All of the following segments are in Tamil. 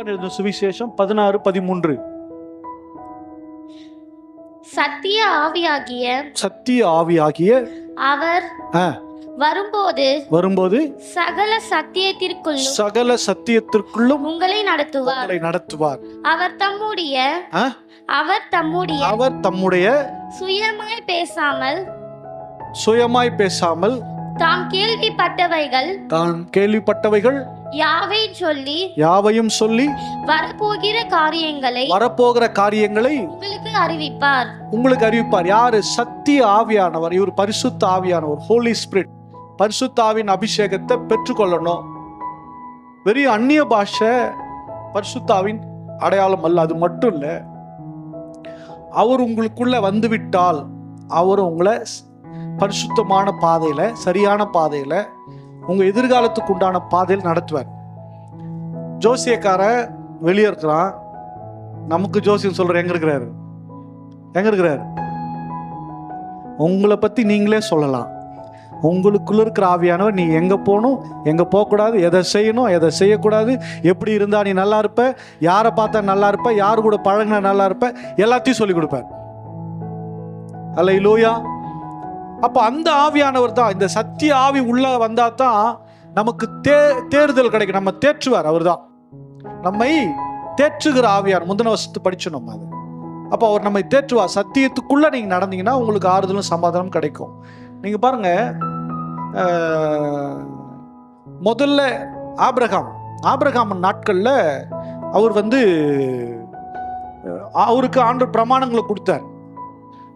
லூக்கா எழுதின சுவிசேஷம் 16:13. சத்திய ஆவியாகிய அவர் வரும்போது சகல சத்தியத்திற்குள்ளும் உங்களை நடத்துவார். அவர் தம்முடைய சுயமாய் பேசாமல் தாம் கேள்விப்பட்டவைகள் யாவையும் சொல்லி வரப்போகிற காரியங்களை உங்களுக்கு அறிவிப்பார். யாரு? சத்திய ஆவியானவர். இவர் பரிசுத்த ஆவியானவர், ஹோலி ஸ்பிரிட். பரிசுத்த ஆவியின் அபிஷேகத்தை பெற்றுக்கொள்ளணும். வெறும் அந்நிய பாஷை பரிசுத்தாவின் அடையாளம் அல்ல. அது மட்டும் இல்ல, அவர் உங்களுக்குள்ள வந்துவிட்டால் அவர் உங்களை பரிசுத்தமான பாதையில, சரியான பாதையில, உங்க எதிர்காலத்துக்கு உண்டான பாதையில் நடத்துவார். ஜோசியக்கார வெளியே இருக்கிறான், நமக்கு ஜோசியம் சொல்ற எங்க இருக்கிறாரு? உங்களை பத்தி நீங்களே சொல்லலாம். உங்களுக்குள்ள இருக்கிற ஆவியானவர் நீ எங்க போகணும், எங்க போகக்கூடாது, எதை செய்யணும், எதை செய்யக்கூடாது, எப்படி இருந்தா நீ நல்லா இருப்ப, யாரை பார்த்தா நல்லா இருப்ப, யாரு கூட பழகினா நல்லா இருப்ப, எல்லாத்தையும் சொல்லி கொடுப்பார். அல்லேலூயா. அப்ப அந்த ஆவியானவர் தான், இந்த சத்திய ஆவி உள்ள வந்தா தான் நமக்கு தேர்தல் கிடைக்கும். நம்ம தேற்றுவார். அவர் தான் நம்மை தேற்றுகிற ஆவியார். முந்தின வருஷத்து படிச்சோம் நம்ம அது. அப்போ அவர் நம்மை தேற்றுவார். சத்தியத்துக்குள்ள நீங்க நடந்தீங்கன்னா உங்களுக்கு ஆறுதலும் சமாதானம் கிடைக்கும். நீங்க பாருங்க, முதல்ல ஆபிரகாம் நாட்கள்ல அவர் அவருக்கு ஆண்டவர் பிரமாணங்களை கொடுத்தார்.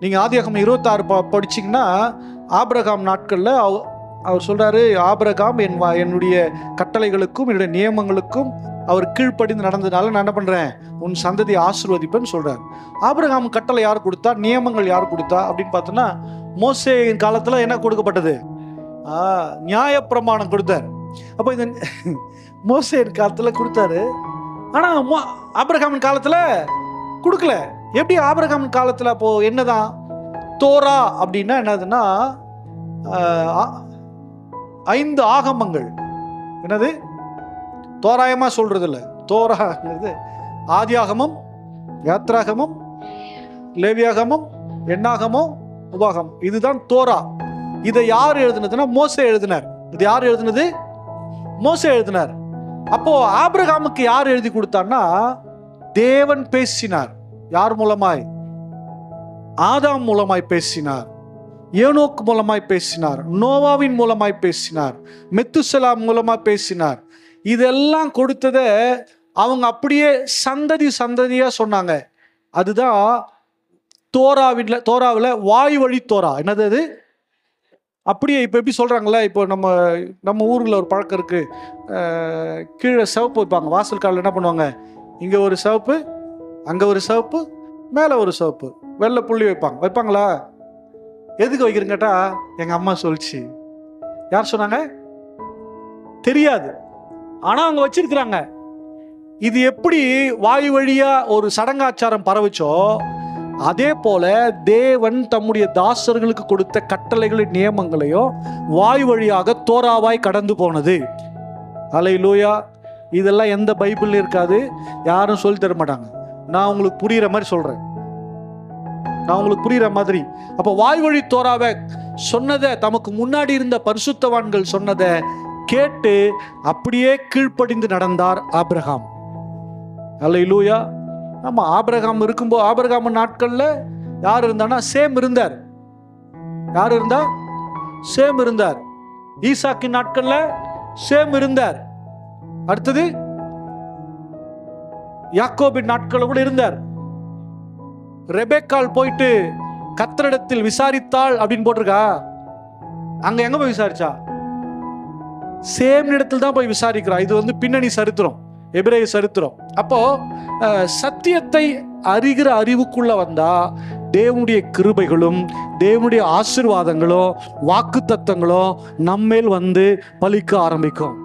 நீங்க ஆதியாகமம் 26 படிச்சீங்கன்னா ஆபிரகாம் நாட்கள்ல அவர் சொல்றாரு, ஆபிரகாம் என்னுடைய கட்டளைகளுக்கும் என்னுடைய நியமங்களுக்கும் அவர் கீழ்ப்படிந்து நடந்ததுனால நான் என்ன பண்றேன், உன் சந்ததியை ஆசீர்வதிப்பேன்னு சொல்றாரு. ஆபிரகாம் கட்டளை யார் கொடுத்தா, நியமங்கள் யார் கொடுத்தா அப்படின்னு பார்த்தோன்னா, மோசேயின் காலத்துல என்ன கொடுக்கப்பட்டது? நியாய பிரமாணம் கொடுத்தார். அப்ப இந்த மோசேயின் காலத்துல கொடுத்தாரு, ஆனா ஆபிரகாமின் காலத்துல கொடுக்கல. எப்படி ஆபிரகாமின் காலத்துல அப்போ என்னதான் தோரா அப்படின்னா என்னதுன்னா 5 ஆகமங்கள். என்னது? தோராயமா சொல்றது இல்ல. தோராங்கிறது ஆதியாகமம், யாத்ராகமம், லேவியாகமம், எண்ணாகமம், உபாகமம். இதுதான் தோரா. இதை யார் எழுதுனதுன்னா மோசே எழுதினார். இது யார் எழுதுனது? மோசே எழுதினார். அப்போ ஆபிரகாமுக்கு யார் எழுதி கொடுத்தார்னா, தேவன் பேசினார். யார் மூலமாய்? ஆதாம் மூலமாய் பேசினார், ஏனோக்கு மூலமாய் பேசினார், நோவாவின் மூலமாய் பேசினார், மெத்துசலா மூலமாய் பேசினார். இதெல்லாம் கொடுத்ததை அவங்க அப்படியே சந்ததியா சொன்னாங்க. அதுதான் தோராவில் வாய் வழி தோரா. என்னது அது? அப்படியே இப்போ எப்படி சொல்றாங்களே, இப்போ நம்ம ஊரில் ஒரு பழக்கம் இருக்கு. கீழே சிவப்பு வைப்பாங்க, வாசல் காலில் என்ன பண்ணுவாங்க, இங்கே ஒரு சிவப்பு, அங்கே ஒரு சிவப்பு, மேலே ஒரு சிவப்பு, வெள்ளை புள்ளி வைப்பாங்களா? எதுக்கு வைக்கிறேன்னு கேட்டா, எங்க அம்மா சொல்லிச்சு. யார் சொன்னாங்க? தெரியாது, ஆனா அவங்க வச்சிருக்கிறாங்க. இது எப்படி வாயு வழியா ஒரு சடங்காச்சாரம் பரவுச்சோ, அதே போல தேவன் தம்முடைய தாசர்களுக்கு கொடுத்த கட்டளைகளின் நியமங்களையும் வாயு வழியாக தோராவாய் கடந்து போனது. அல்லேலூயா. இதெல்லாம் எந்த பைபிள்ல இருக்காது, யாரும் சொல்லி தர மாட்டாங்க. நான் உங்களுக்கு புரியுற மாதிரி சொல்றேன், அப்ப வாய் வழி தோராவை சொன்னதை, தமக்கு முன்னாடி இருந்த பரிசுத்தவான்கள் சொன்னதை கேட்டு அப்படியே கீழ்ப்படிந்து நடந்தார் ஆபிரகாம். அல்லேலூயா. ஆமா, ஆபிரகாம் இருக்கும்போது, ஆபிரகாம் நாட்கள்ல யார் இருந்தானா, சேம் இருந்தார். யார் இருந்தா? சேம் இருந்தார். ஈசாக்கின் நாட்கள்ல சேம் இருந்தார். அடுத்தது யாக்கோபின் நாட்கள் கூட இருந்தார். ரெபேக்கால் போயிட்டு கர்த்தரிடத்தில் விசாரித்தாள் அப்படின்னு போட்டிருக்கா? அங்க எங்க போய் விசாரிச்சா? சேம் இடத்துல தான் போய் விசாரிக்கிறா. இது பின்னணி சரித்திரம், எபிரேய சரித்திரம். அப்போ சத்தியத்தை அறிகிற அறிவுக்குள்ள வந்தா தேவனுடைய கிருபைகளும் தேவனுடைய ஆசீர்வாதங்களும் வாக்குத்தத்தங்களும் நம்மேல் பலிக்க ஆரம்பிக்கும்.